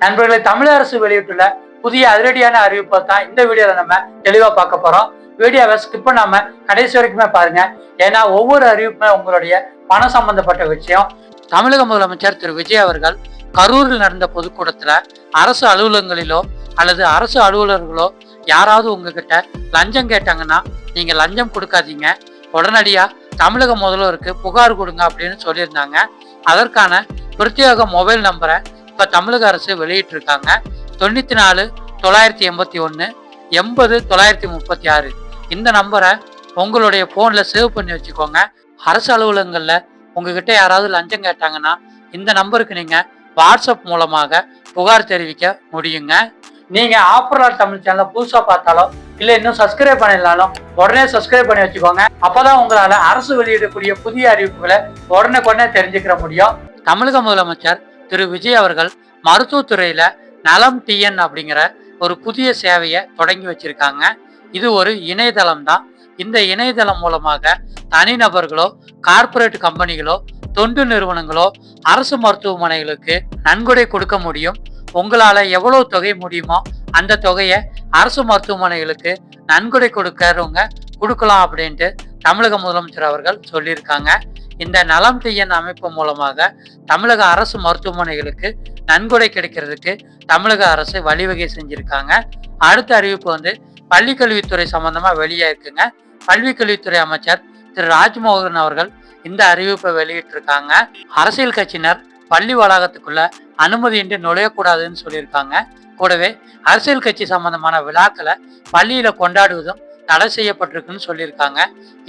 நண்பர்களை தமிழக அரசு வெளியிட்டுள்ள புதிய அதிரடியான அறிவிப்பை தான் இந்த வீடியோல நம்ம தெளிவா பார்க்க போறோம். வீடியோவை ஸ்கிப் பண்ணாம கடைசி வரைக்குமே பாருங்க. ஏன்னா ஒவ்வொரு அறிவிப்புமே உங்களுடைய பணம் சம்பந்தப்பட்ட விஷயம். தமிழக முதலமைச்சர் திரு விஜய் அவர்கள் கரூரில் நடந்த பொதுக்கூட்டத்துல அரசு அலுவலகங்களிலோ அல்லது அரசு அலுவலர்களோ யாராவது உங்ககிட்ட லஞ்சம் கேட்டாங்கன்னா நீங்க லஞ்சம் கொடுக்காதீங்க, உடனடியா தமிழக முதல்வருக்கு புகார் கொடுங்க அப்படின்னு சொல்லியிருந்தாங்க. அதற்கான பிரத்யேக மொபைல் நம்பரை இப்ப தமிழக அரசு வெளியிட்டு இருக்காங்க. 94 981 80 936 இந்த நம்பரை உங்களுடைய போன்ல சேவ் பண்ணி வச்சுக்கோங்க. அரசு அலுவலகங்கள்ல உங்ககிட்ட யாராவது லஞ்சம் கேட்டாங்கன்னா இந்த நம்பருக்கு நீங்க வாட்ஸ்அப் மூலமாக புகார் தெரிவிக்க முடியுங்க. நீங்க ஆப்பர்லாட் தமிழ் சேனலை புதுசா பார்த்தாலும் இல்ல இன்னும் சப்ஸ்கிரைப் பண்ணிடலாலும் உடனே சப்ஸ்கிரைப் பண்ணி வச்சுக்கோங்க. அப்பதான் உங்களால அரசு வெளியிடக்கூடிய புதிய அறிவிப்புகளை உடனே தெரிஞ்சுக்கிற முடியும். தமிழக முதலமைச்சர் திரு விஜய் அவர்கள் மருத்துவத்துறையில நலம் டிஎன் அப்படிங்கிற ஒரு புதிய சேவையை தொடங்கி வச்சிருக்காங்க. இது ஒரு இணையதளம் தான். இந்த இணையதளம் மூலமாக தனிநபர்களோ கார்பரேட் கம்பெனிகளோ தொண்டு நிறுவனங்களோ அரசு மருத்துவமனைகளுக்கு நன்கொடை கொடுக்க முடியும். உங்களால எவ்வளவு தொகை முடியுமோ அந்த தொகையை அரசு மருத்துவமனைகளுக்கு நன்கொடை கொடுக்கறவங்க கொடுக்கலாம் அப்படின்ட்டு தமிழக முதலமைச்சர் அவர்கள் சொல்லியிருக்காங்க. இந்த நலம் டிஎன் அமைப்பு மூலமாக தமிழக அரசு மருத்துவமனைகளுக்கு நன்கொடை கிடைக்கிறதுக்கு தமிழக அரசு வழிவகை செஞ்சிருக்காங்க. அடுத்த அறிவிப்பு பள்ளிக்கல்வித்துறை சம்பந்தமா வெளியாயிருக்குங்க. பள்ளிக்கல்வித்துறை அமைச்சர் திரு ராஜ்மோகன் அவர்கள் இந்த அறிவிப்பை வெளியிட்டிருக்காங்க. அரசியல் கட்சியினர் பள்ளி வளாகத்துக்குள்ள அனுமதியின்றி நுழையக்கூடாதுன்னு சொல்லியிருக்காங்க. கூடவே அரசியல் கட்சி சம்பந்தமான விழாக்களை பள்ளியில கொண்டாடுவதும் தடை செய்யப்பட்டிருக்குன்னு சொல்லியிருக்காங்க.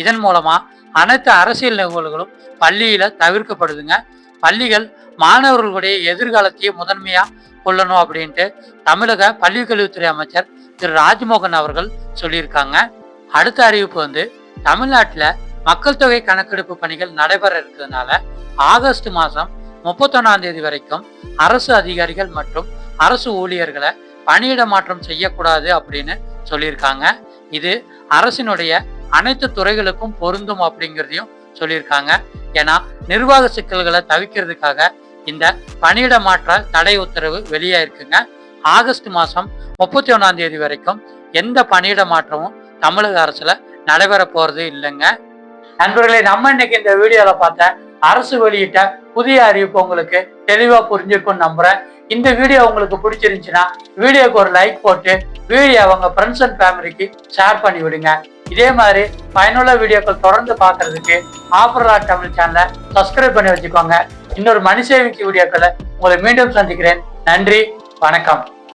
இதன் மூலமா அனைத்து அரசியல் நிகழ்வுகளும் பள்ளியில தவிர்க்கப்படுதுங்க. பள்ளிகள் மாணவர்களுடைய எதிர்காலத்தையே முதன்மையா கொள்ளணும் அப்படின்ட்டு தமிழக பள்ளிக்கல்வித்துறை அமைச்சர் திரு ராஜ்மோகன் அவர்கள் சொல்லியிருக்காங்க. அடுத்த அறிவிப்பு தமிழ்நாட்டுல மக்கள் தொகை கணக்கெடுப்பு பணிகள் நடைபெற இருக்கிறதுனால ஆகஸ்ட் மாதம் 31 வரைக்கும் அரசு அதிகாரிகள் மற்றும் அரசு ஊழியர்களை பணியிட மாற்றம் செய்யக்கூடாது அப்படின்னு சொல்லியிருக்காங்க. இது அரசினுடைய அனைத்து துறைகளுக்கும் பொருந்தும் அப்படிங்கிறதையும் சொல்லியிருக்காங்க. ஏன்னா நிர்வாக சிக்கல்களை தவிர்க்கிறதுக்காக இந்த பணியிட மாற்ற தடை உத்தரவு வெளியாயிருக்குங்க. ஆகஸ்ட் மாதம் 31 வரைக்கும் எந்த பணியிட மாற்றமும் தமிழக அரசுல நடைபெற போறது இல்லைங்க. நண்பர்களே, நம்ம இன்னைக்கு இந்த வீடியோல பார்த்த அரசு வெளியிட்ட புதிய அறிவிப்பு உங்களுக்கு தெளிவா புரிஞ்சிருக்கும்னு நம்புறேன். இந்த வீடியோ உங்களுக்கு பிடிச்சிருந்துச்சுன்னா வீடியோக்கு ஒரு லைக் போட்டு வீடியோ அவங்க ஃப்ரெண்ட்ஸ் அண்ட் ஃபேமிலிக்கு ஷேர் பண்ணி விடுங்க. இதே மாதிரி பயனுள்ள வீடியோக்கள் தொடர்ந்து பார்க்கறதுக்கு ஆப்பர்லாட் தமிழ் சேனலை சப்ஸ்கிரைப் பண்ணி வச்சுக்கோங்க. இன்னொரு மணி சேவிக்கு வீடியோக்களை உங்களை மீண்டும் சந்திக்கிறேன். நன்றி, வணக்கம்.